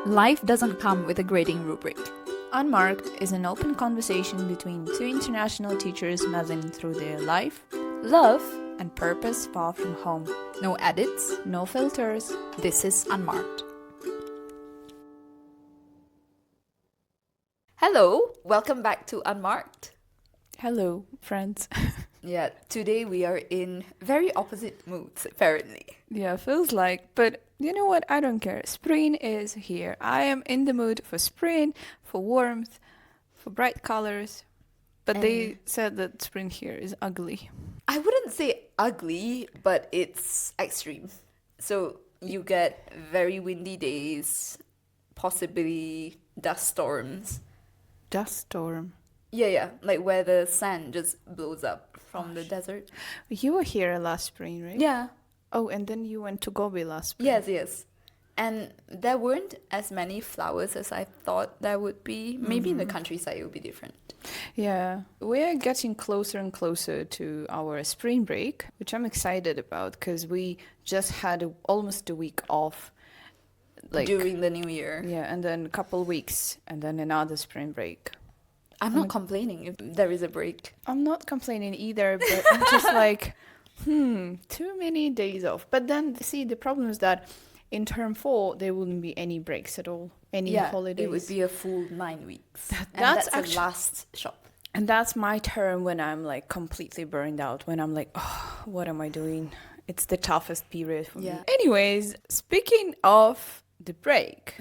Life doesn't come with a grading rubric. Unmarked is an open conversation between two international teachers meddling through their life, Love, and purpose far from home. no edits. No filters. This is Unmarked. Hello, welcome back to Unmarked. Hello, friends. Yeah, today we are in very opposite moods, apparently. Yeah, feels like, but you know what? I don't care. Spring is here. I am in the mood for spring, for warmth, for bright colors. But they said that spring here is ugly. I wouldn't say ugly, but it's extreme. So you get very windy days, possibly dust storms. Dust storm. Yeah, like where the sand just blows up from the desert. You were here last spring, right? Yeah, Oh, and then you went to Gobi last spring. yes. And there weren't as many flowers as I thought there would be. Maybe in the countryside it would be different. Yeah, we're getting closer and closer to our spring break, which I'm excited about because we just had almost a week off. During the new year. Yeah, and then a couple weeks, and then another spring break. I'm not complaining if there is a break. I'm not complaining either, but I'm just like, too many days off. But then, see, the problem is that in term 4, there wouldn't be any breaks at all, any holidays. It would be a full 9 weeks. That's and that's the last shop. And that's my term when I'm like completely burned out, when I'm like, oh, what am I doing? It's the toughest period for me. Anyways, speaking of the break.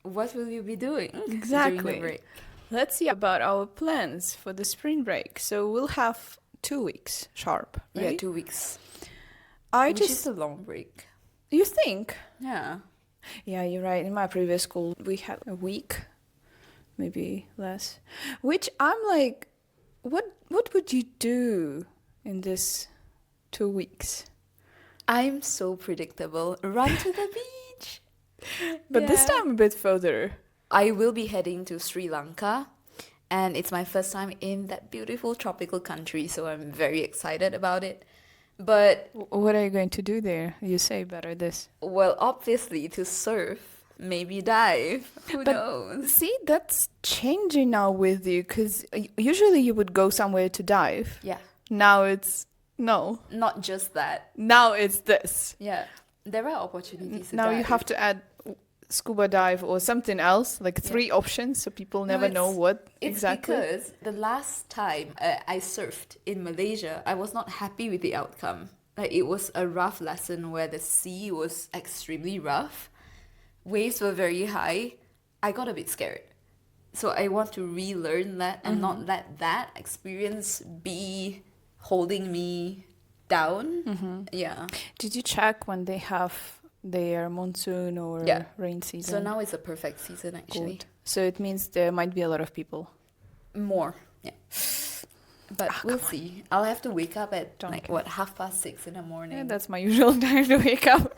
What will you be doing Exactly. during the break? Let's see about our plans for the spring break. So we'll have 2 weeks sharp, right? Yeah, 2 weeks. Which Which is is a long break. You think? Yeah. Yeah, you're right. In my previous school, we had a week, maybe less. Which I'm like, what would you do in this 2 weeks? I'm so predictable. Run to the beach. But this time a bit further. I will be heading to Sri Lanka, and it's my first time in that beautiful tropical country, so I'm very excited about it. But, What are you going to do there? You say better this. well, obviously to surf, maybe dive. Who knows? See, that's changing now with you, because usually you would go somewhere to dive. Yeah, Now it's no. not just that. Now it's this. Yeah, there are opportunities to Now dive. you have to add scuba dive or something else, like 3 options, so people never know what It's exactly. because the last time I surfed in Malaysia, I was not happy with the outcome. Like, it was a rough lesson where the sea was extremely rough. Waves were very high. I got a bit scared. So I want to relearn that and not let that experience be holding me down. Yeah. Did you check when they have their monsoon or Yeah. rain season? So now it's a perfect season, actually. Good. So it means there might be a lot of people. More. Yeah. But we'll see. I'll have to wake up at Don't like, care. 6:30 in the morning. Yeah, that's my usual time to wake up.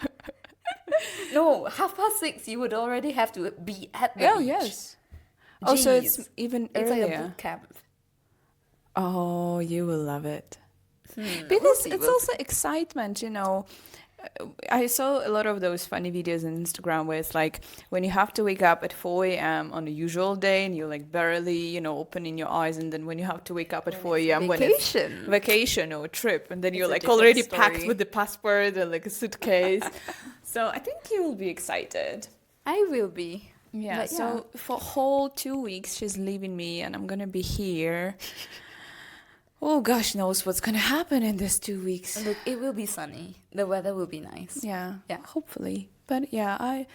No, 6:30 you would already have to be at the Oh, beach. yes. Also, it's Jeez. even It's like a earlier. boot camp. Oh, you will love it. We'll Because see, it's we'll also excitement, you know. I saw a lot of those funny videos on Instagram where it's like when you have to wake up at 4 a.m. on a usual day and you're like barely, you know, opening your eyes, and then when you have to wake up at 4 a.m. when it's vacation. vacation or trip, and then It's you're a like different already packed story. with the passport and like a suitcase. So I think you will be excited. I will be. Yeah, But so for whole 2 weeks she's leaving me and I'm gonna be here. Oh gosh knows what's gonna happen in this 2 weeks. Look, it will be sunny. The weather will be nice. Yeah, Yeah. hopefully. But yeah, Take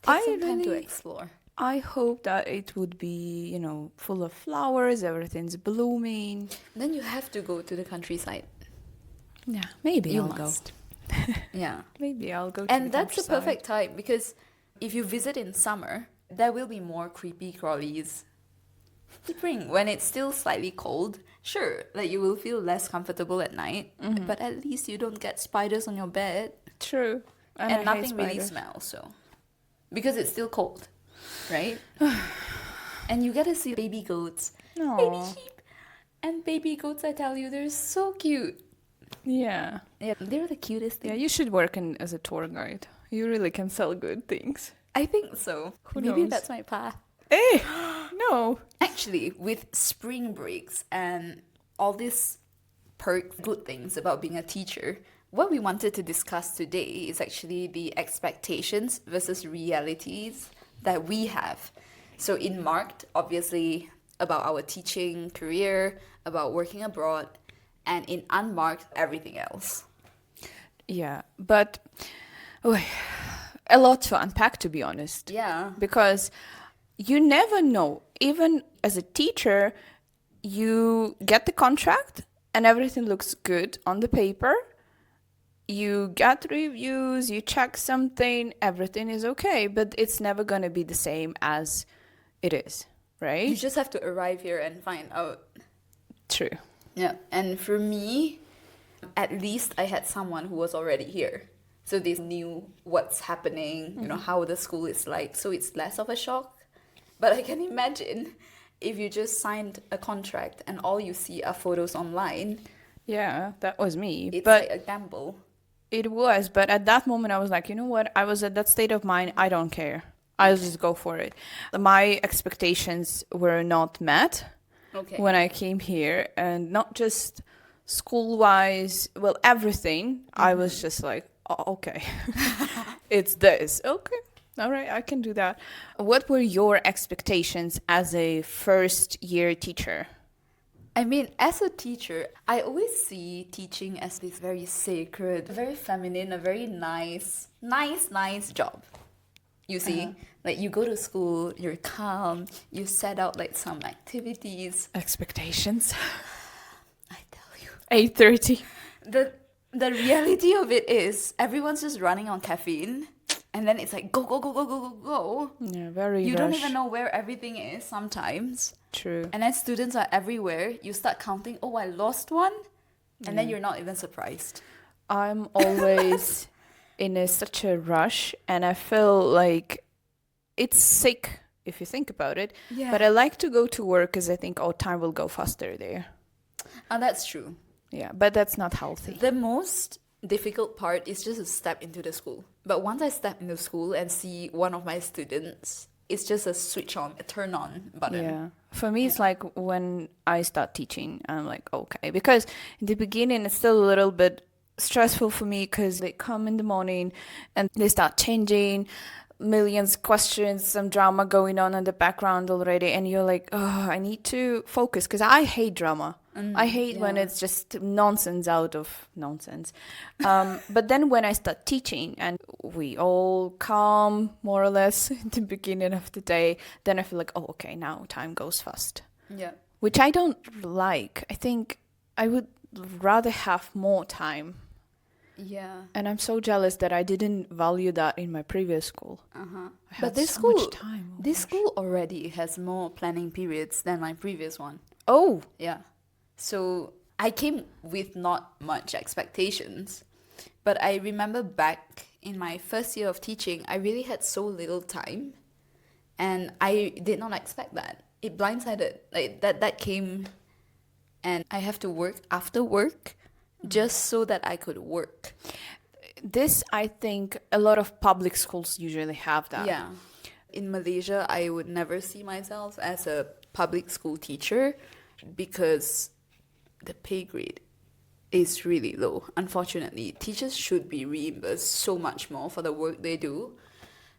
I some time to really, explore. I hope that it would be, you know, full of flowers, everything's blooming. Then you have to go to the countryside. Yeah, maybe You I'll must. go. Yeah. Maybe I'll go to And the that's the countryside. perfect time because if you visit in summer, there will be more creepy crawlies. Spring, when it's still slightly cold, sure, like you will feel less comfortable at night, but at least you don't get spiders on your bed True. and I hate nothing really spiders. smells, so because it's still cold, right? And you get to see baby goats, baby Aw. sheep, and baby goats. I tell you, they're so cute. Yeah. Yeah, they're the cutest Yeah, thing. you should work as a tour guide. You really can sell good things. I think so. Who Maybe knows? that's my path. Hey, no. Actually, with spring breaks and all these perks, good things about being a teacher, what we wanted to discuss today is actually the expectations versus realities that we have. So, in Marked, obviously, about our teaching career, about working abroad, and in Unmarked, everything else. Yeah, but oh, a lot to unpack, to be honest. Yeah. Because you never know. Even as a teacher, you get the contract and everything looks good on the paper. You get reviews, you check something, everything is okay, but it's never going to be the same as it is, You right? just have to arrive here and find out. True. Yeah. And for me, at least I had someone who was already here. So they knew what's happening, you know, how the school is like. So it's less of a shock. But I can imagine if you just signed a contract and all you see are photos online, Yeah, that was me. it's But like a gamble. it was. But at that moment, I was like, you know what? I was at that state of mind. I don't care. I'll just go for it. My expectations were not met Okay. when I came here, and not just school wise, well, everything. I was just like, oh, okay, it's this. Okay, all right, I can do that. What were your expectations as a first year teacher? I mean, as a teacher, I always see teaching as this very sacred, very feminine, a very nice job. You see, like you go to school, you're calm, you set out like some activities. Expectations. I tell you. 8:30. The reality of it is everyone's just running on caffeine and then it's like go. Yeah, very You rush. don't even know where everything is sometimes. True. And then students are everywhere. You start counting, oh, I lost one. And then you're not even surprised. I'm always in such a rush, and I feel like it's sick if you think about it. Yeah. But I like to go to work because I think, oh, time will go faster there. And that's true. Yeah, but that's not healthy. The most difficult part is just to step into the school. But once I step into school and see one of my students, it's just a switch on, a turn on button. Yeah. For me, it's like when I start teaching, I'm like, okay. Because in the beginning, it's still a little bit stressful for me because they come in the morning and they start changing millions questions, some drama going on in the background already. And you're like, oh, I need to focus because I hate drama. I hate when yeah. it's just nonsense out of nonsense. But then when I start teaching and we all calm more or less in the beginning of the day, then I feel like, oh, okay, now time goes fast, Yeah. which I don't like. I think I would rather have more time. Yeah. And I'm so jealous that I didn't value that in my previous school. Uh-huh. I had But this so school, much time. Oh this gosh. school already has more planning periods than my previous one. Oh, Yeah. So I came with not much expectations. But I remember back in my first year of teaching, I really had so little time. And I did not expect that. It blindsided. Like that came and I have to work after work just so that I could work. this, I think a lot of public schools usually have that. Yeah. In Malaysia, I would never see myself as a public school teacher because the pay grade is really low. Unfortunately, teachers should be reimbursed so much more for the work they do.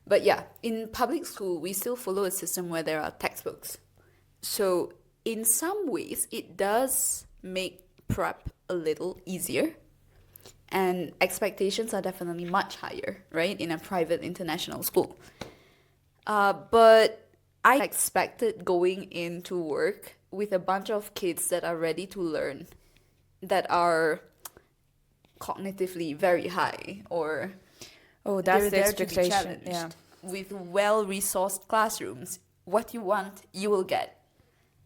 But yeah, in public school, we still follow a system where there are textbooks. So in some ways, it does make prep a little easier. And expectations are definitely much higher, right, in a private international school. But I expected going into work with a bunch of kids that are ready to learn, that are cognitively very high, or Oh, that's they're the there to be expectation. challenged, Yeah. with well-resourced classrooms. What you want, you will get.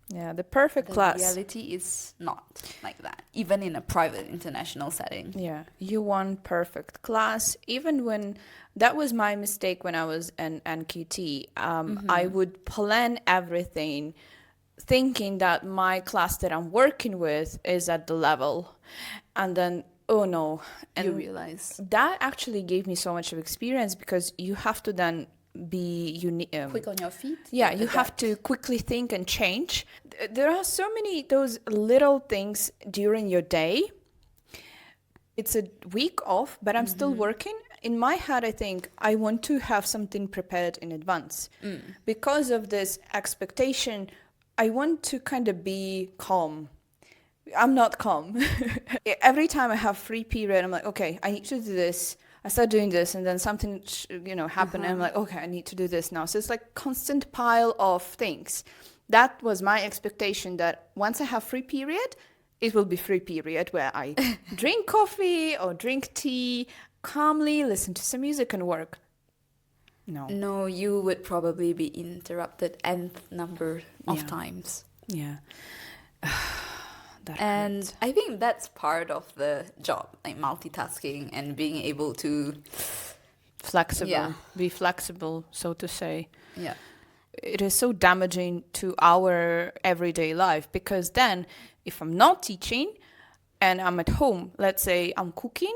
Yeah, the perfect The class. reality is not like that, even in a private international setting. Yeah, you want perfect class. Even when that was my mistake when I was an NQT, I would plan everything thinking that my class that I'm working with is at the level. And then, oh no. You And realize. that actually gave me so much of experience because you have to then be Quick on your feet. yeah, you have adapt. to quickly think and change. There are so many those little things during your day. It's a week off, but I'm still working. In my head, I think I want to have something prepared in advance. Because of this expectation, I want to kind of be calm. I'm not calm. Every time I have free period, I'm like, okay, I need to do this. I start doing this, and then something, happened, and I'm like, okay, I need to do this now. So it's like constant pile of things. That was my expectation, that once I have free period, it will be free period where I drink coffee or drink tea, calmly listen to some music and work. No. No, you would probably be interrupted nth number of Yeah. times. Yeah. That And hurts. I think that's part of the job, like multitasking and being able to, Flexible. Yeah. Be flexible, so to say. yeah, It is so damaging to our everyday life, because then if I'm not teaching and I'm at home, let's say I'm cooking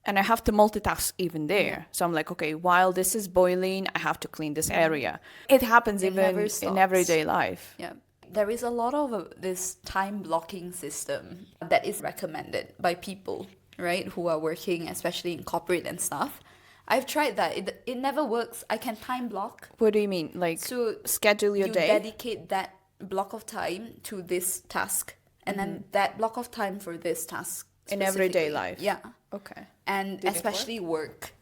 and I have to multitask even there. So I'm like, okay, while this is boiling, I have to clean this area. It happens It even never in stops. everyday life. yeah. There is a lot of this time blocking system that is recommended by people, right, who are working, especially in corporate and stuff. I've tried that. It never works. I can time block. What do you mean? Like So schedule your you day? dedicate that block of time to this task, and then that block of time for this task In everyday specifically. life. Yeah. Okay. And Did it especially work.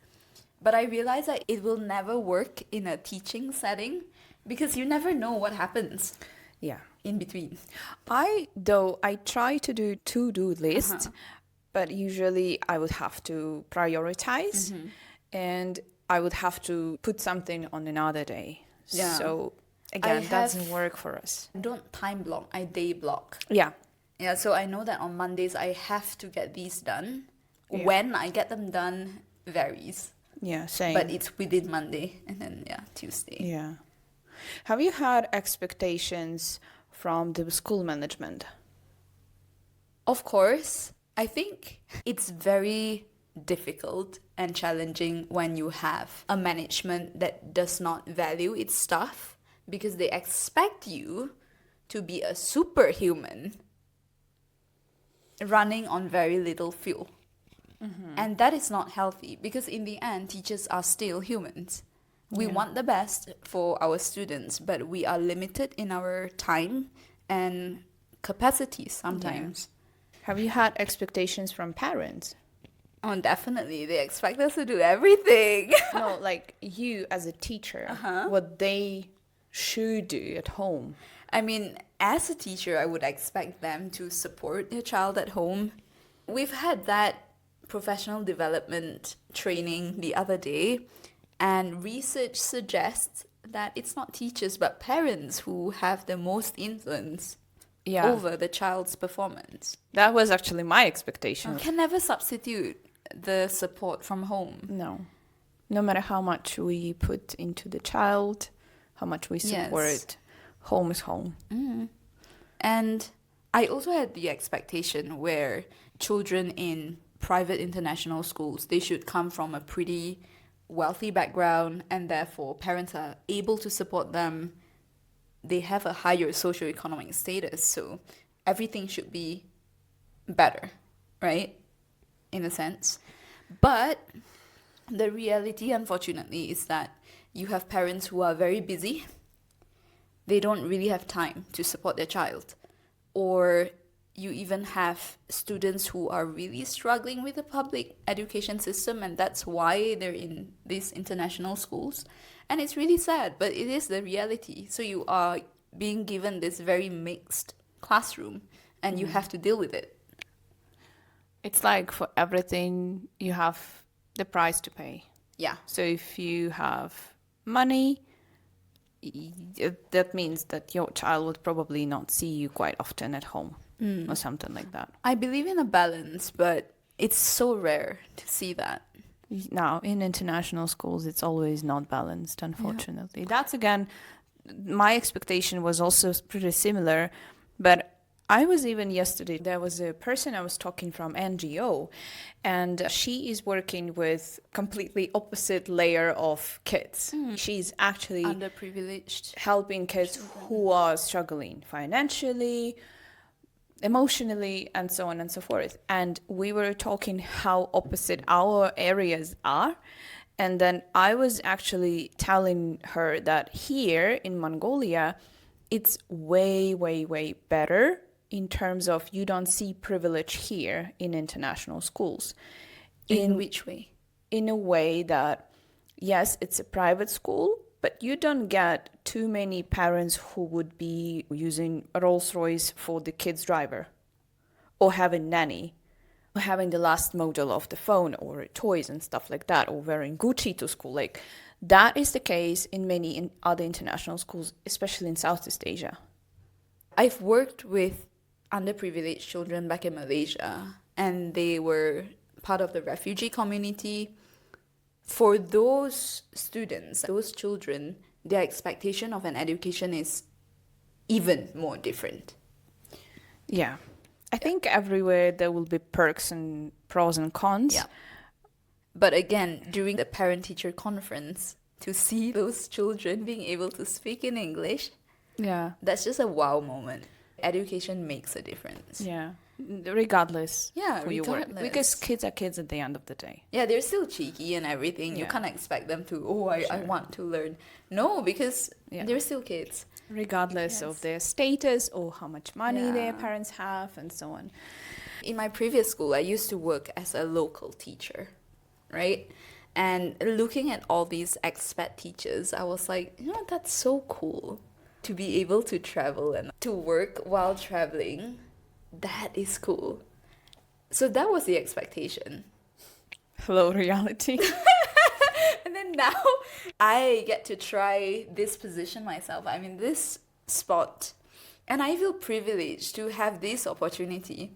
But I realize that it will never work in a teaching setting because you never know what happens Yeah. in between. I try to do to-do list, but usually I would have to prioritize and I would have to put something on another day. Yeah. So again, doesn't have- work for us. I don't time block, I day block. Yeah. Yeah, so I know that on Mondays I have to get these done. Yeah. When I get them done varies. Yeah, same. But it's within Monday and then Tuesday. Yeah. Have you had expectations from the school management? Of course, I think it's very difficult and challenging when you have a management that does not value its staff because they expect you to be a superhuman running on very little fuel. And that is not healthy because in the end, teachers are still humans. We want the best for our students, but we are limited in our time and capacity sometimes. Have you had expectations from parents? Oh, definitely. They expect us to do everything. No, like you as a teacher, what they should do at home. I mean, as a teacher, I would expect them to support their child at home. We've had that professional development training the other day, and research suggests that it's not teachers but parents who have the most influence Yeah. over the child's performance. That was actually my expectation. You can never substitute the support from home. No. No matter how much we put into the child, how much we support, Yes. home is home. And I also had the expectation where children in private international schools, they should come from a pretty wealthy background and therefore parents are able to support them. They have a higher socioeconomic status, so everything should be better, right? In a sense. But the reality, unfortunately, is that you have parents who are very busy. They don't really have time to support their child. Or you even have students who are really struggling with the public education system, and that's why they're in these international schools. And it's really sad, but it is the reality. So you are being given this very mixed classroom, and you have to deal with it. It's like for everything, you have the price to pay. Yeah. So if you have money, that means that your child would probably not see you quite often at home or something like that. I believe in a balance, but it's so rare to see that. Now, in international schools, it's always not balanced, unfortunately. That's, again, my expectation was also pretty similar, but I was even yesterday, there was a person I was talking from NGO, and she is working with completely opposite layer of kids. She's actually Underprivileged helping kids who are struggling financially, emotionally, and so on and so forth. And we were talking how opposite our areas are. And then I was actually telling her that here in Mongolia, it's way, way, way better in terms of you don't see privilege here in international schools. in which way? In a way that, yes, it's a private school, but you don't get too many parents who would be using a Rolls Royce for the kid's driver, or having nanny, or having the last model of the phone or toys and stuff like that, or wearing Gucci to school. Like that is the case in many other international schools, especially in Southeast Asia. I've worked with underprivileged children back in Malaysia, and they were part of the refugee community. For those students, those children, their expectation of an education is even more different. Yeah. I think everywhere there will be perks and pros and cons. Yeah. But again, during the parent-teacher conference, to see those children being able to speak in English, Yeah. that's just a wow moment. Education makes a difference. Yeah. Regardless Yeah, who you were. regardless. Because kids are kids at the end of the day. Yeah, they're still cheeky and everything. You Yeah. can't expect them to, I want to learn. No, because Yeah. they're still kids. Regardless Yes. of their status or how much money their Yeah. parents have and so on. In my previous school, I used to work as a local teacher, right? And looking at all these expat teachers, I was like, that's so cool to be able to travel and to work while traveling. That is cool. So that was the expectation. Hello, reality. And then now I get to try this position myself. I'm in this spot and I feel privileged to have this opportunity.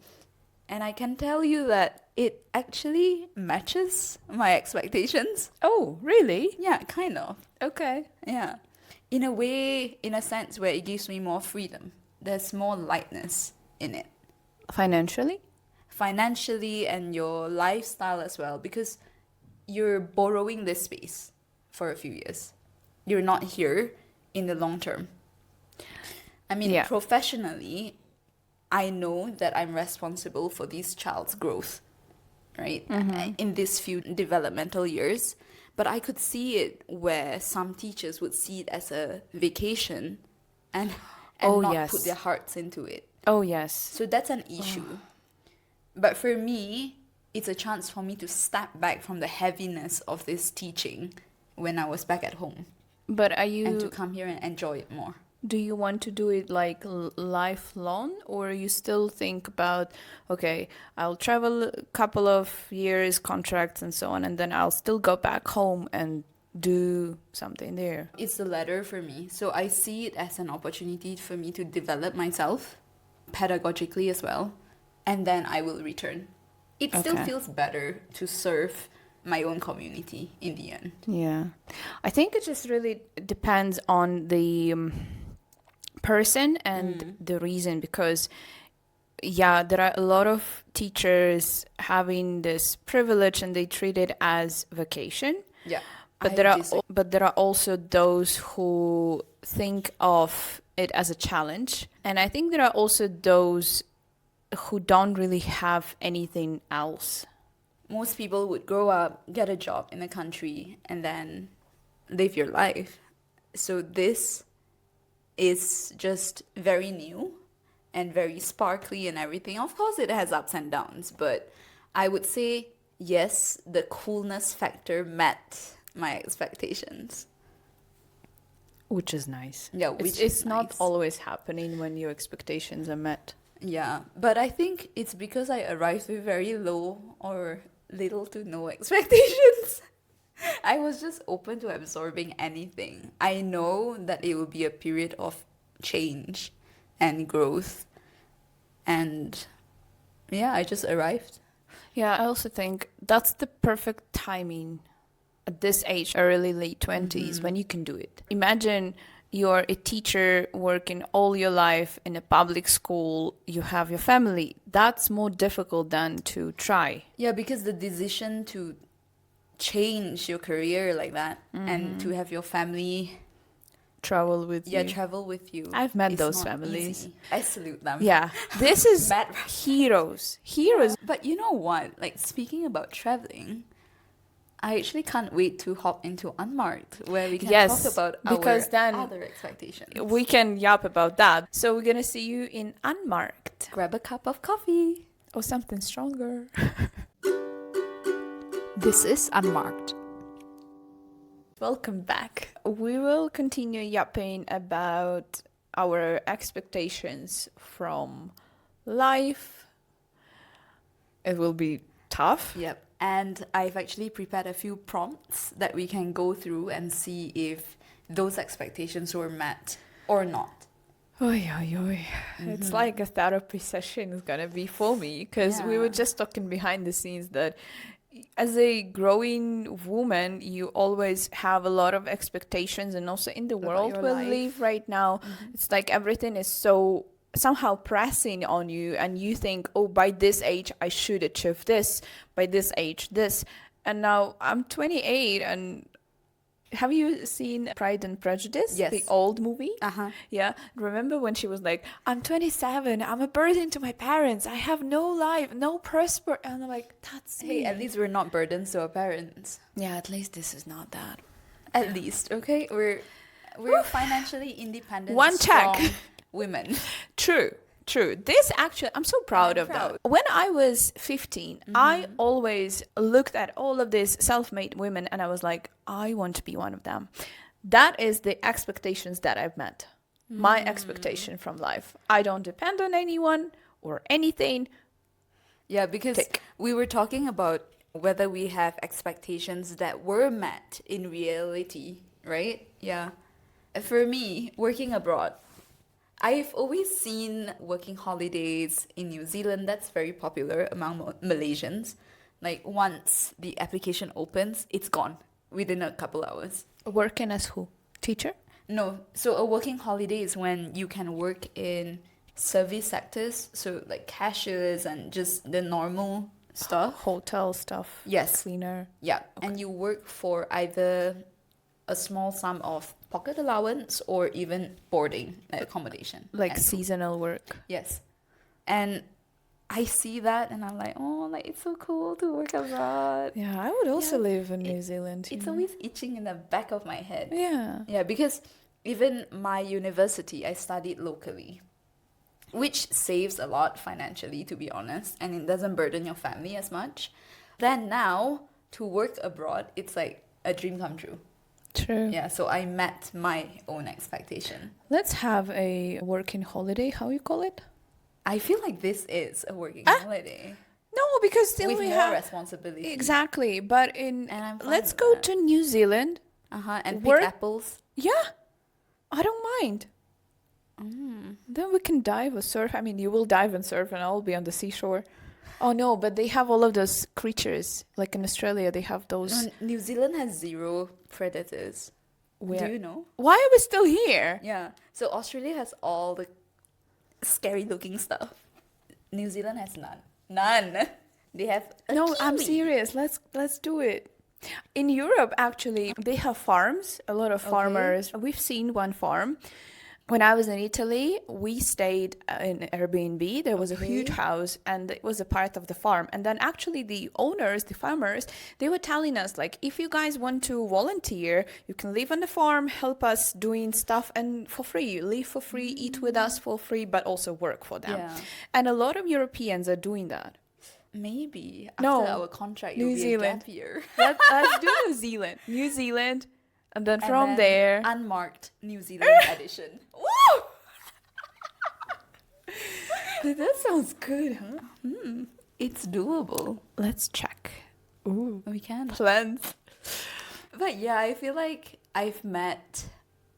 And I can tell you that it actually matches my expectations. Oh, really? Yeah, kind of. Okay. Yeah. In a way, in a sense where it gives me more freedom. There's more lightness in it. Financially? Financially and your lifestyle as well, because you're borrowing this space for a few years. You're not here in the long term. I mean, Yeah. professionally, I know that I'm responsible for this child's growth, right? In these few developmental years. But I could see it where some teachers would see it as a vacation and Oh, not yes. put their hearts into it. Oh, yes. So that's an issue. But for me, it's a chance for me to step back from the heaviness of this teaching when I was back at home But are and to you, come here and enjoy it more. do you want to do it like lifelong, or you still think about, okay, I'll travel a couple of years, contracts and so on, and then I'll still go back home and do something there? It's the latter for me. So I see it as an opportunity for me to develop myself pedagogically as well. And then I will return. It still Okay. feels better to serve my own community in the end. Yeah. I think it just really depends on the person and the reason, because yeah, there are a lot of teachers having this privilege and they treat it as vacation. Yeah. But there are also those who think of it as a challenge. And I think there are also those who don't really have anything else. Most people would grow up, get a job in the country, and then live your life. So this is just very new and very sparkly and everything. Of course, it has ups and downs, but I would say, yes, the coolness factor met my expectations. Which is nice. Yeah, It's, which it's is not nice. always happening when your expectations are met. Yeah, but I think it's because I arrived with very low or little to no expectations. I was just open to absorbing anything. I know that it will be a period of change and growth. And yeah, I just arrived. Yeah, I also think that's the perfect timing at this age, early, late 20s, when you can do it. Imagine you're a teacher working all your life in a public school, you have your family. That's more difficult than to try. Yeah, because the decision to change your career like that and to have your family Travel with you. travel with you. I've met is those not families. easy. I salute them. Yeah, this is Mad- heroes. Heroes. But you know what? Like, speaking about traveling, I actually can't wait to hop into Unmarked, where we can Yes, talk about because our then other expectations. We can yap about that. So we're gonna see you in Unmarked Grab a cup of coffee. or something stronger. This is Unmarked. Welcome back. We will continue yapping about our expectations from life. It will be tough. Yep. And I've actually prepared a few prompts that we can go through and see if those expectations were met or not. Oy, oy, oy. It's like a therapy session is gonna be for me, because we were Yeah. just talking behind the scenes that as a growing woman, you always have a lot of expectations, and also in the About world your we life. live right now, it's like everything is so somehow pressing on you, and you think, oh, by this age I should achieve this, by this age this. And now I'm 28, and have you seen Pride and Prejudice? Yes. The old movie? Uh-huh. Yeah. Remember when she was like, I'm 27, I'm a burden to my parents, I have no life, no prosper. And I'm like, that's Hey, me. at least we're not burdens to our parents. Yeah, at least this is not that. At least, okay? We're financially independent, One check. strong women. True. This actually, I'm so proud I'm of proud. that. When I was 15, I always looked at all of these self-made women and I was like, I want to be one of them. That is the expectations that I've met. My expectation from life. I don't depend on anyone or anything. Yeah, because Tick. we were talking about whether we have expectations that were met in reality, right? Yeah. For me, working abroad, I've always seen working holidays in New Zealand. That's very popular among Malaysians. Like, once the application opens, it's gone within a couple hours. Working as who? Teacher? No, so a working holiday is when you can work in service sectors, so like cashiers and just the normal stuff. Hotel stuff. Yes. Cleaner. Yeah, and you work for either a small sum of pocket allowance or even boarding, like accommodation. Like and food. seasonal work. Yes. And I see that and I'm like, oh, like it's so cool to work abroad. Yeah, I would also Yeah. live in New Zealand. It's you know? always itching in the back of my head. Yeah. Yeah, because even my university, I studied locally, which saves a lot financially, to be honest, and it doesn't burden your family as much. Then now, to work abroad, it's like a dream come true. True. Yeah, so I met my own expectation. Let's have a working holiday. How you call it? I feel like this is a working Ah, holiday No, because still with we more have responsibility. exactly. But in And I'm fine let's with go that. to New Zealand. And Work- pick apples. Yeah, I don't mind. Then we can dive or surf. I mean, you will dive and surf, and I'll be on the seashore. Oh no, but they have all of those creatures. Like in Australia, they have those. No, New Zealand has 0 predators. Where- Do you know? Why are we still here? Yeah. So Australia has all the scary looking stuff. New Zealand has none. None. They have a No, I'm kiwi. serious. Let's do it. In Europe, actually, they have farms. A lot of Okay. farmers. We've seen one farm. When I was in Italy, we stayed in Airbnb. There was a huge Okay. house, and it was a part of the farm. And then actually, the owners, the farmers, they were telling us like, if you guys want to volunteer, you can live on the farm, help us doing stuff, and for free, live for free, eat with us for free, but also work for them. Yeah. And a lot of Europeans are doing that. Maybe after No. our contract, New it'll be Zealand. a gap year. Let's do New Zealand. New Zealand. And then And from then there. unmarked New Zealand edition. Woo! That sounds good, huh? It's doable. Let's check. Ooh. We can. Plans. But yeah, I feel like I've met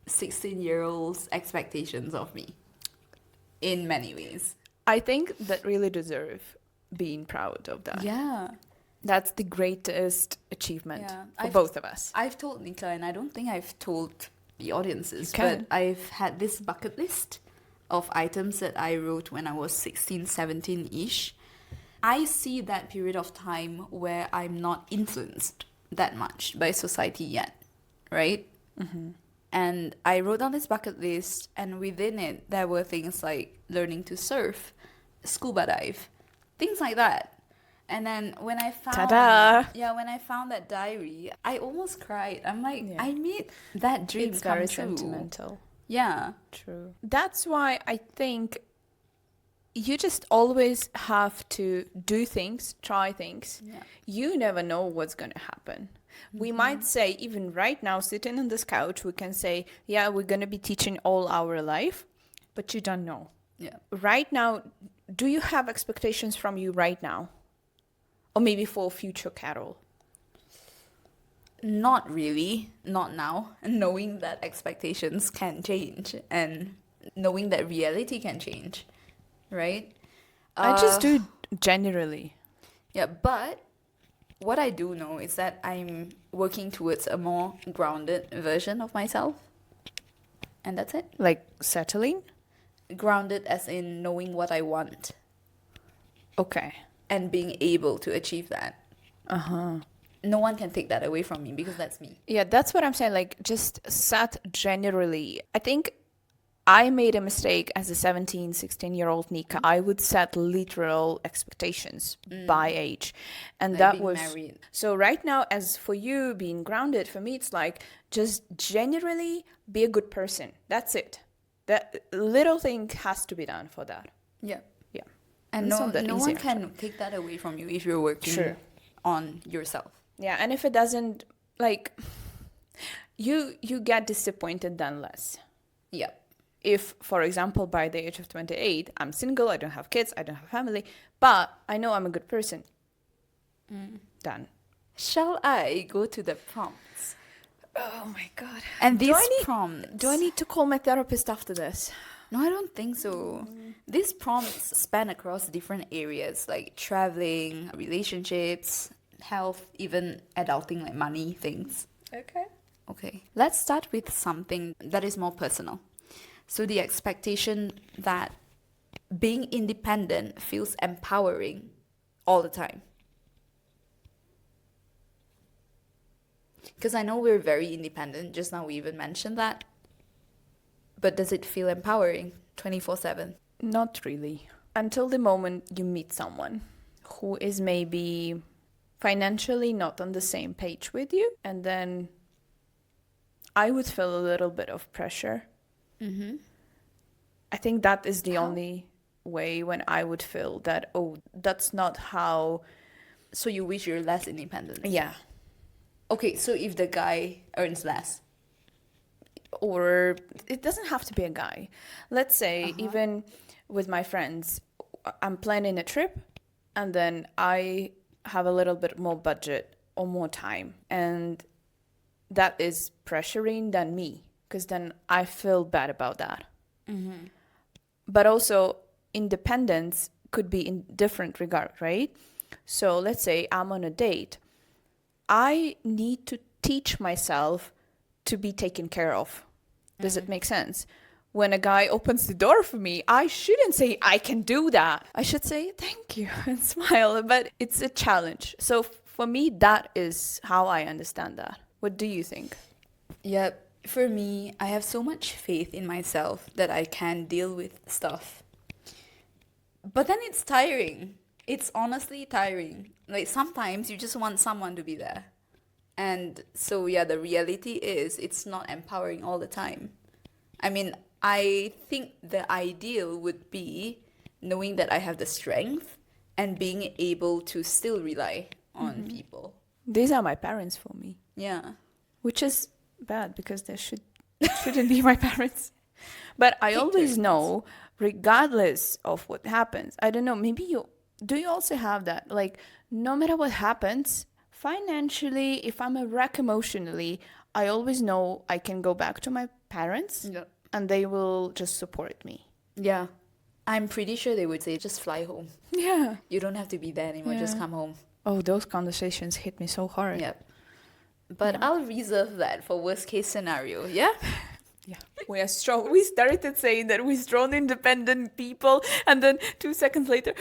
16-year-olds' expectations of me in many ways. I think that really deserve being proud of that. Yeah. That's the greatest achievement Yeah. for both of us. I've told Nika, and I don't think I've told the audiences, You can. but I've had this bucket list of items that I wrote when I was 16, 17-ish. I see that period of time where I'm not influenced that much by society yet, right? And I wrote down this bucket list, and within it, there were things like learning to surf, scuba dive, things like that. And then when I found, Ta-da! when I found that diary, I almost cried. I'm like, Yeah. I made that dream It's come very true. sentimental. Yeah. True. That's why I think you just always have to do things, try things. Yeah. You never know what's going to happen. We might say, even right now, sitting on this couch, we can say, yeah, we're going to be teaching all our life, but you don't know. Yeah. Right now, do you have expectations from you right now? Or maybe for future Carol? Not really, not now. Knowing that expectations can change and knowing that reality can change, right? I just do generally. Yeah, but what I do know is that I'm working towards a more grounded version of myself. And that's it. Like settling? Grounded as in knowing what I want Okay. and being able to achieve that. Uh-huh. No one can take that away from me because that's me. Yeah, that's what I'm saying. Like, just set generally. I think I made a mistake as a 17, 16-year-old Nika. I would set literal expectations by age. And Like that being was... married. So right now, as for you being grounded, for me, it's like, just generally be a good person. That's it. That little thing has to be done for that. Yeah. Yeah. And It's no, not that no easy, one can take that away from you if you're working Sure. on yourself. Yeah, and if it doesn't, like, you get disappointed then less. Yeah. If, for example, by the age of 28, I'm single, I don't have kids, I don't have family, but I know I'm a good person. Done. Shall I go to the prompts? Oh my God. And Do these I need- prompts... Do I need to call my therapist after this? No, I don't think so. These prompts span across different areas like traveling, relationships, health, even adulting like money things. Okay. Okay, let's start with something that is more personal. So the expectation that being independent feels empowering all the time. Because I know we're very independent. Just now we even mentioned that. But does it feel empowering 24/7? Not really. Until the moment you meet someone who is maybe financially not on the same page with you, and then I would feel a little bit of pressure. Mm-hmm. I think that is the How? only way when I would feel that, oh, that's not how. So you wish you're less independent? Yeah. Okay, so if the guy earns less? Or it doesn't have to be a guy. Let's say, even with my friends, I'm planning a trip and then I have a little bit more budget or more time. And that is pressuring than me, because then I feel bad about that. But also, independence could be in different regard, right? So let's say I'm on a date. I need to teach myself to be taken care of. Does it make sense? When a guy opens the door for me, I shouldn't say, I can do that. I should say, thank you, and smile. But it's a challenge. So for me, that is how I understand that. What do you think? Yeah, for me, I have so much faith in myself that I can deal with stuff. But then it's tiring. It's honestly tiring. Like sometimes you just want someone to be there. And so yeah, the reality is it's not empowering all the time. I mean, I think the ideal would be knowing that I have the strength and being able to still rely on people. These are my parents for me, Yeah. which is bad because they shouldn't be my parents. But I Take always turns. know, regardless of what happens, I don't know, maybe you also have that? Like, no matter what happens, financially, if I'm a wreck emotionally, I always know I can go back to my parents Yeah. and they will just support me. Yeah. I'm pretty sure they would say just fly home. Yeah. You don't have to be there anymore, just Yeah. come home. Oh, those conversations hit me so hard. Yep. But Yeah. I'll reserve that for worst case scenario, yeah? Yeah, we are strong. We started saying that we're strong, independent people, and then 2 seconds later,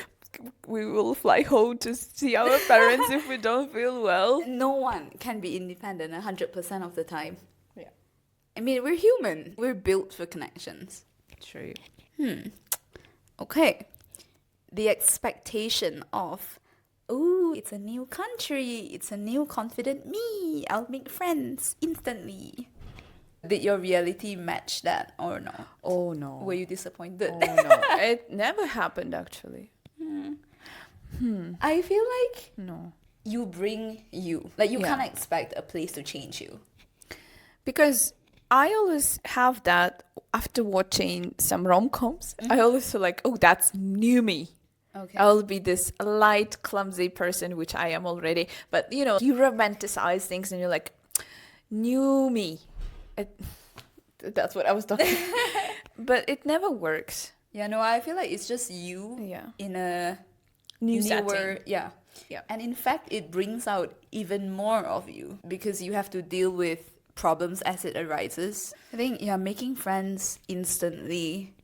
we will fly home to see our parents if we don't feel well. No one can be independent 100% of the time. Yeah, I mean, we're human. We're built for connections. true. Okay. The expectation of, oh, it's a new country, it's a new confident me, I'll make friends instantly. Did your reality match that or no? Oh no. Were you disappointed? Oh no. It never happened actually. I feel like No. you bring you. Like you Yeah. can't expect a place to change you. Because I always have that after watching some rom-coms. I always feel like, oh, that's new me. Okay. I'll be this light, clumsy person, which I am already. But, you know, you romanticize things and you're like, new me. That's what I was talking But it never works. Yeah, no, I feel like it's just you Yeah. in a New newer, setting. yeah. Yeah. And in fact, it brings out even more of you because you have to deal with problems as it arises. I think, yeah, making friends instantly,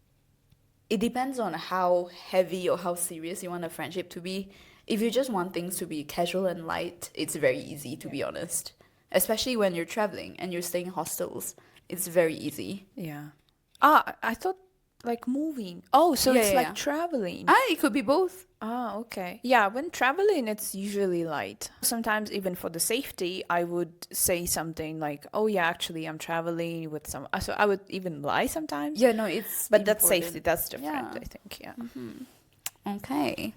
it depends on how heavy or how serious you want a friendship to be. If you just want things to be casual and light, it's very easy, to be honest. Especially when you're traveling and you're staying in hostels. It's very easy. Yeah. I thought like moving. Oh, so Yeah, it's yeah, like yeah. traveling. It could be both. Ah, okay. Yeah, when traveling, it's usually light. Sometimes, even for the safety, I would say something like, "Oh, yeah, actually, I'm traveling with some." So I would even lie sometimes. Yeah, no, it's But that's important. safety. That's different, Yeah. I think. Yeah. Okay.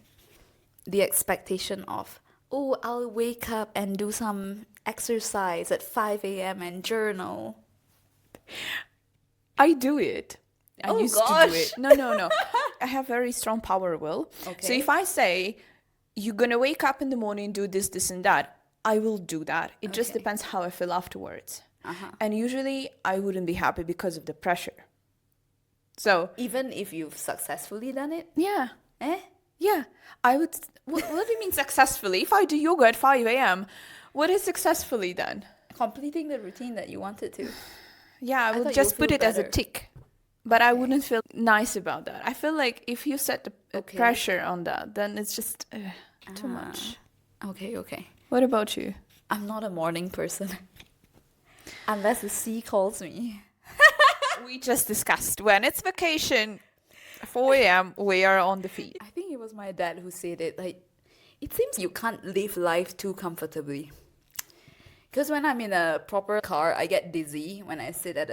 The expectation of, oh, I'll wake up and do some exercise at 5 a.m. and journal. I do it. I Oh, used to do gosh. it. No. I have very strong power will. So Okay. if I say, you're going to wake up in the morning, do this, this, and that, I will do that. It just Okay. depends how I feel afterwards. Uh-huh. And usually I wouldn't be happy because of the pressure. So, Even if you've successfully done it? yeah. Eh? Yeah. I would. What do you mean successfully? If I do yoga at 5 a.m., what is successfully done? Completing the routine that you wanted to. Yeah, I I would thought just you'll put feel it as a better. tick. But I wouldn't feel nice about that. I feel like if you set the Okay. pressure on that, then it's just too Ah. much. Okay. What about you? I'm not a morning person. Unless the sea calls me. We just discussed when it's vacation, 4 a.m., we are on the feet. I think it was my dad who said it. Like, it seems you can't live life too comfortably. Because when I'm in a proper car, I get dizzy when I sit at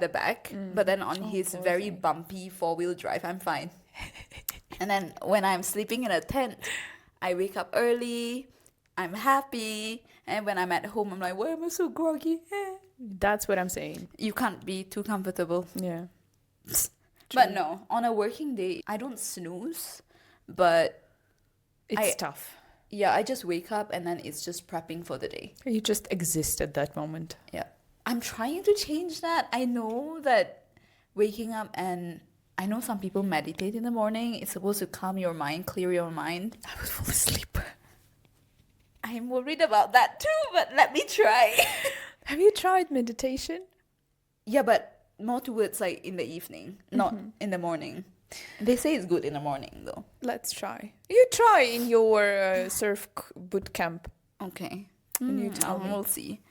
the back. But then on his poor very thing. bumpy 4-wheel drive, I'm fine. And then when I'm sleeping in a tent, I wake up early. I'm happy. And when I'm at home, I'm like, why am I so groggy? That's what I'm saying. You can't be too comfortable. Yeah. But no, on a working day, I don't snooze. But It's tough. yeah, I just wake up and then it's just prepping for the day. You just exist at that moment. Yeah. I'm trying to change that. I know that waking up and I know some people meditate in the morning. It's supposed to calm your mind, clear your mind. I would fall asleep. I'm worried about that too, but let me try. Have you tried meditation? Yeah, but more towards like in the evening, not in the morning. They say it's good in the morning though. Let's try. You try in your boot camp. Okay. And you tell me. We'll see.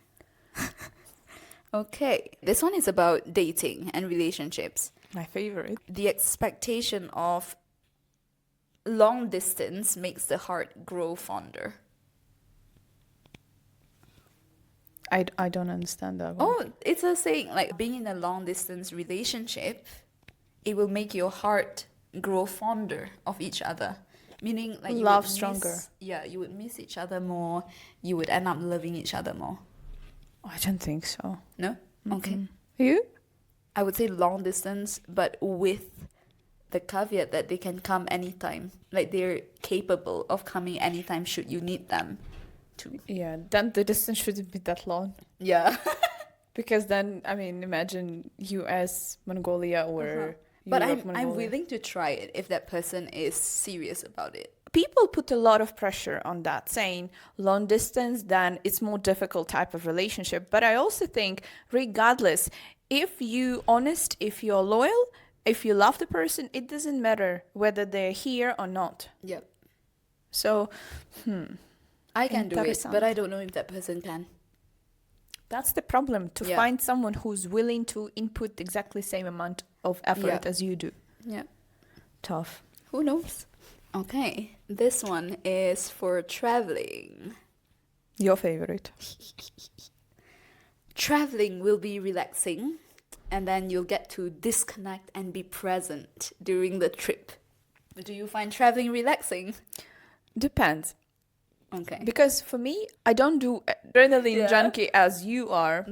Okay. This one is about dating and relationships. My favorite. The expectation of long distance makes the heart grow fonder. I don't understand that one. Oh, it's a saying like being in a long distance relationship, it will make your heart grow fonder of each other. Meaning like you Love would stronger. You would miss each other more. You would end up loving each other more. I don't think so. No? Okay. You? I would say long distance, but with the caveat that they can come anytime. Like they're capable of coming anytime should you need them to. Yeah, then the distance shouldn't be that long. Yeah. Because then, I mean, imagine US, Mongolia, or But Europe, I'm Mongolia. willing to try it if that person is serious about it. People put a lot of pressure on that, saying long distance, then it's more difficult type of relationship. But I also think, regardless, if you honest, if you're loyal, if you love the person, it doesn't matter whether they're here or not. Yep. So, I can do it, Interessant. but I don't know if that person can. that's the problem, to Yeah. find someone who's willing to input exactly the same amount of effort Yeah. as you do. Yeah. Tough. Who knows? Okay, this one is for traveling. Your favorite. Traveling will be relaxing, and then you'll get to disconnect and be present during the trip. Do you find traveling relaxing? Depends. Okay. Because for me, I don't do adrenaline Yeah. junkie as you are.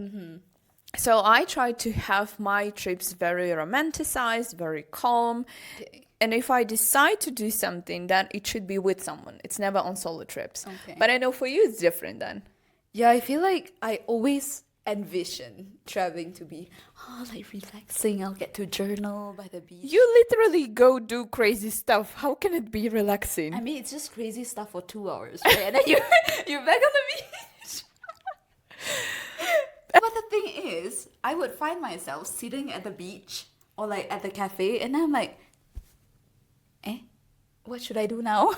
So I try to have my trips very romanticized, very calm. Okay. And if I decide to do something, then it should be with someone. It's never on solo trips. Okay. But I know for you, it's different then. Yeah, I feel like I always envision traveling to be, like relaxing. I'll get to journal by the beach. You literally go do crazy stuff. How can it be relaxing? I mean, it's just crazy stuff for 2 hours, right? And then you're back on the beach. But the thing is, I would find myself sitting at the beach or like at the cafe, and I'm like, what should I do now?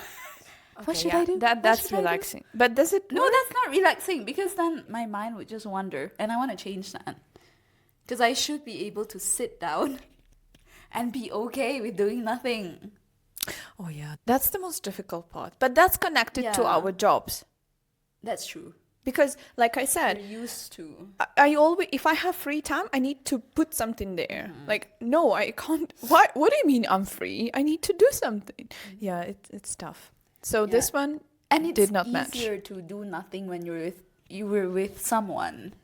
What should I do? What That's should I do? relaxing. But does it No, work? that's not relaxing, because then my mind would just wander, and I want to change that. Because I should be able to sit down and be okay with doing nothing. Oh yeah, that's the most difficult part. But that's connected to Yeah. our jobs. That's true. Because like I You're said, used to. I always, if I have free time, I need to put something there. Like, no, I can't. What do you mean I'm free? I need to do something. Yeah, it's tough. So Yeah. this one And it's did not match. easier to do nothing when you were with someone.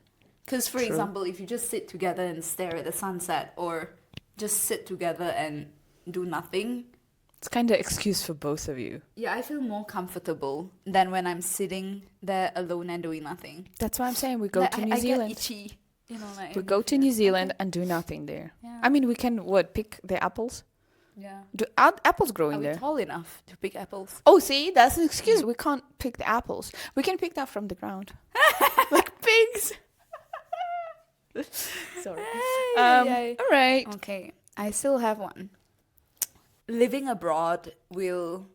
Because, for True. example, if you just sit together and stare at the sunset, or just sit together and do nothing, It's kind of excuse for both of you. yeah, I feel more comfortable than when I'm sitting there alone and doing nothing. That's why I'm saying we go Like, to I New get Zealand. itchy, like We go to New Zealand and do nothing there. Yeah. I mean, we can pick the apples. Yeah. Do apples Are growing we there? tall enough to pick apples? Oh, see, that's an excuse. We can't pick the apples. We can pick that from the ground, like pigs. Sorry. All right. Okay, I still have one. Living abroad will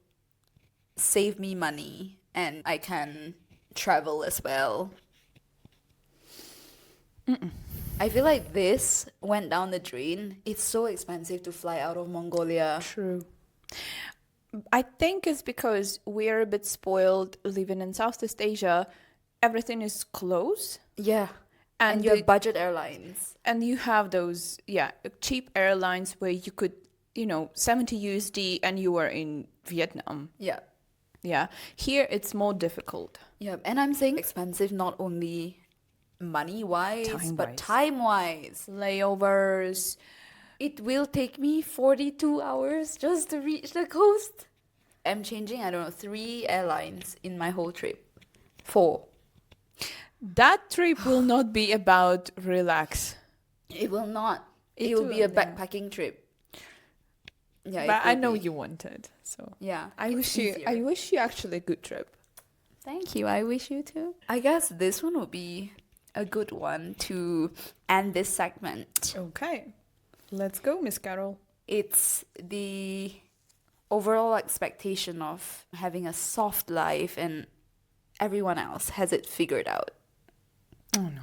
save me money, and I can travel as well. I feel like this went down the drain. It's so expensive to fly out of Mongolia. True. I think it's because we're a bit spoiled living in Southeast Asia. Everything is close. Yeah. And And you have budget airlines. And you have those, cheap airlines where you could, 70 USD and you were in Vietnam. Yeah. Yeah. Here it's more difficult. Yeah. And I'm saying expensive not only money-wise, but time-wise. Layovers. It will take me 42 hours just to reach the coast. I'm changing, 3 airlines in my whole trip. 4. That trip will not be about relax. It will not. It It will be a will, yeah. backpacking trip. Yeah, But it I will know be. you wanted. So Yeah. I it's wish easier. you actually a good trip. Thank you. I wish you too. I guess this one would be a good one to end this segment. Okay. Let's go, Miss Carol. It's the overall expectation of having a soft life, and everyone else has it figured out. Oh no.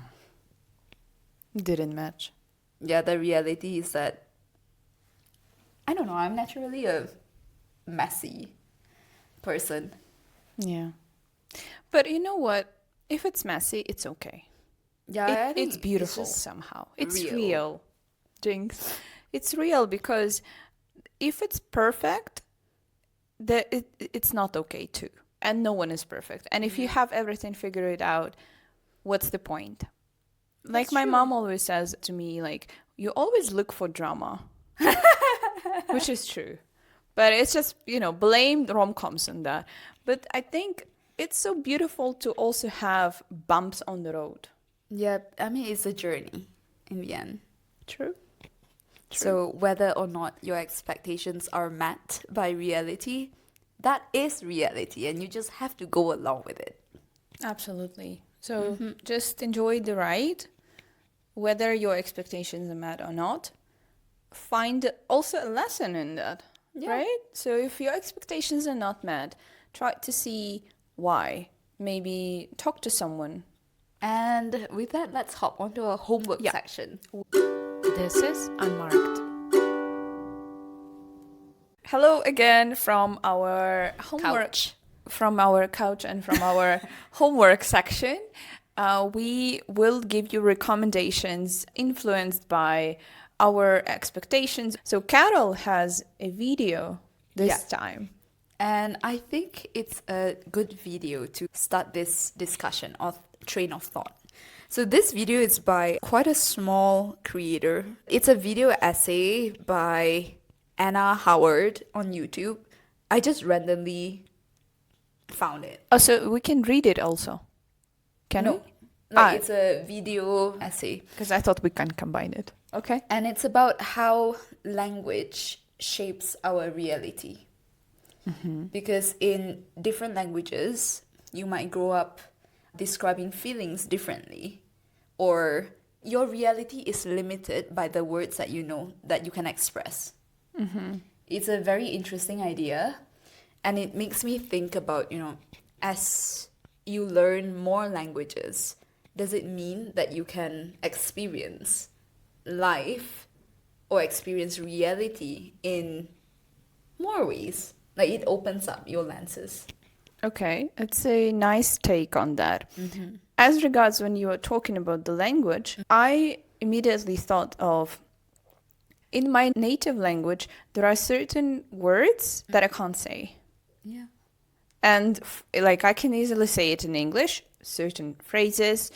Didn't match. Yeah, the reality is that, I don't know, I'm naturally a messy person. Yeah. But you know what? If it's messy, it's okay. Yeah, I think It's beautiful just somehow. It's real. real. Jinx. It's real because if it's perfect, it's not okay too. And no one is perfect. And if you have everything figured out, what's the point? Like That's my true. mom always says to me, like, you always look for drama. Which is true. But it's just, blame rom-coms on that. But I think it's so beautiful to also have bumps on the road. Yeah, I mean, it's a journey in the end. True. So whether or not your expectations are met by reality, that is reality, and you just have to go along with it. Absolutely. So just enjoy the ride whether your expectations are met or not, find also a lesson in that, right? So if your expectations are not met, try to see why. Maybe talk to someone. And with that, let's hop onto our homework section. This is Unmarked. Hello again from our homework, from our couch and from our homework section. We will give you recommendations influenced by our expectations. So Carol has a video this time. And I think it's a good video to start this discussion or train of thought. So this video is by quite a small creator. It's a video essay by Anna Howard on YouTube. I just randomly found it. Oh, so we can read it also. Can we? It's a video essay. Because I thought we can combine it. Okay. And it's about how language shapes our reality. Because in different languages, you might grow up describing feelings differently, or your reality is limited by the words that you know that you can express. It's a very interesting idea, and it makes me think about, as you learn more languages, does it mean that you can experience life or experience reality in more ways? Like, it opens up your lenses. Okay, it's a nice take on that. As regards when you were talking about the language, I immediately thought of, in my native language, there are certain words that I can't say. Yeah. And like I can easily say it in English, certain phrases,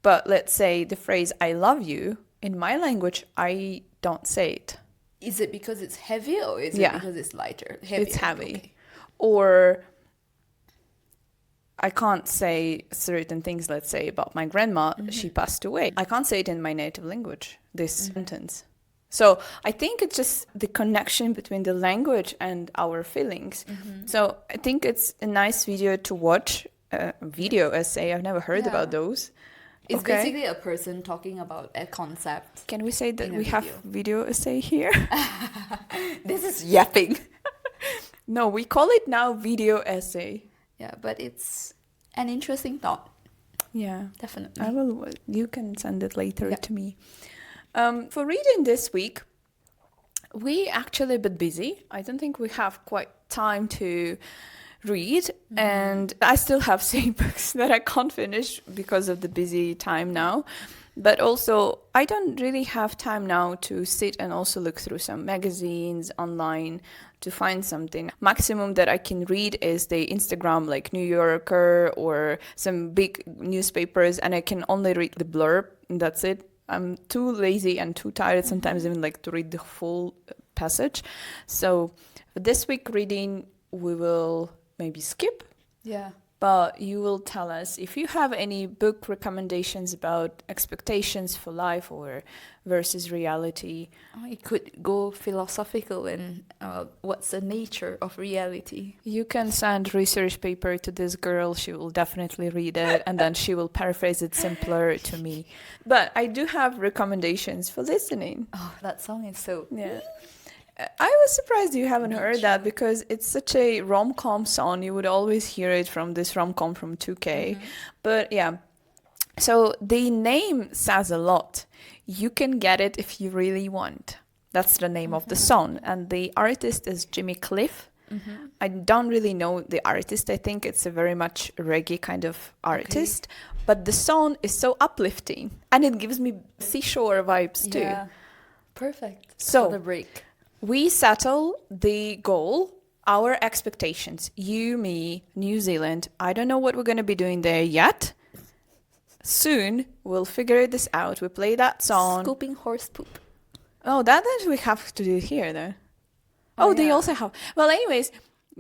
but let's say the phrase I love you, in my language, I don't say it. Is it because it's heavy, or is it because it's lighter? Heavier? It's heavy. Okay. Or I can't say certain things, let's say, about my grandma. She passed away. I can't say it in my native language, this sentence. So I think it's just the connection between the language and our feelings. So I think it's a nice video to watch, a video essay. I've never heard about those. It's basically a person talking about a concept. Can we say that we have video essay here? This is yapping. No, we call it now video essay. Yeah, but it's an interesting thought. Yeah, definitely. I will. You can send it later to me. For reading this week, we actually a bit busy. I don't think we have quite time to read, and I still have same books that I can't finish because of the busy time now. But also, I don't really have time now to sit and also look through some magazines online to find something. Maximum that I can read is the Instagram, like New Yorker or some big newspapers, and I can only read the blurb, and that's it. I'm too lazy and too tired sometimes even like to read the full passage. So for this week reading, we will maybe skip. Yeah. But you will tell us if you have any book recommendations about expectations for life or versus reality. It could go philosophical and what's the nature of reality. You can send research paper to this girl. She will definitely read it and then she will paraphrase it simpler to me. But I do have recommendations for listening. Oh, that song is so... Yeah. I was surprised you haven't heard that because it's such a rom-com song. You would always hear it from this rom-com from 2K. But yeah, so the name says a lot. You can get it if you really want. That's the name of the song. And the artist is Jimmy Cliff. I don't really know the artist. I think it's a very much reggae kind of artist. But the song is so uplifting. And it gives me seashore vibes too. Yeah, perfect so, for the break. We settle the goal, our expectations. You, me, New Zealand. I don't know what we're going to be doing there yet. Soon, we'll figure this out. We play that song. Scooping horse poop. Oh, that we have to do here, though. Oh, they also have. Well, anyways,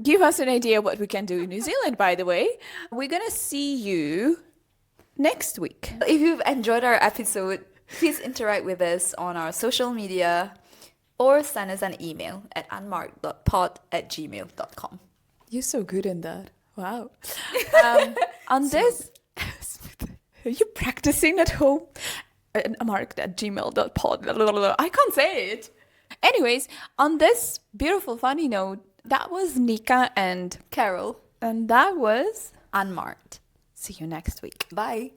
give us an idea what we can do in New Zealand, by the way. We're going to see you next week. If you've enjoyed our episode, please interact with us on our social media, or send us an email at unmarked.pod@gmail.com. You're so good in that. Wow. On this, are you practicing at home? unmarked@gmail.pod. I can't say it. Anyways, on this beautiful, funny note, that was Nika and Carol, that was. unmarked. See you next week. Bye.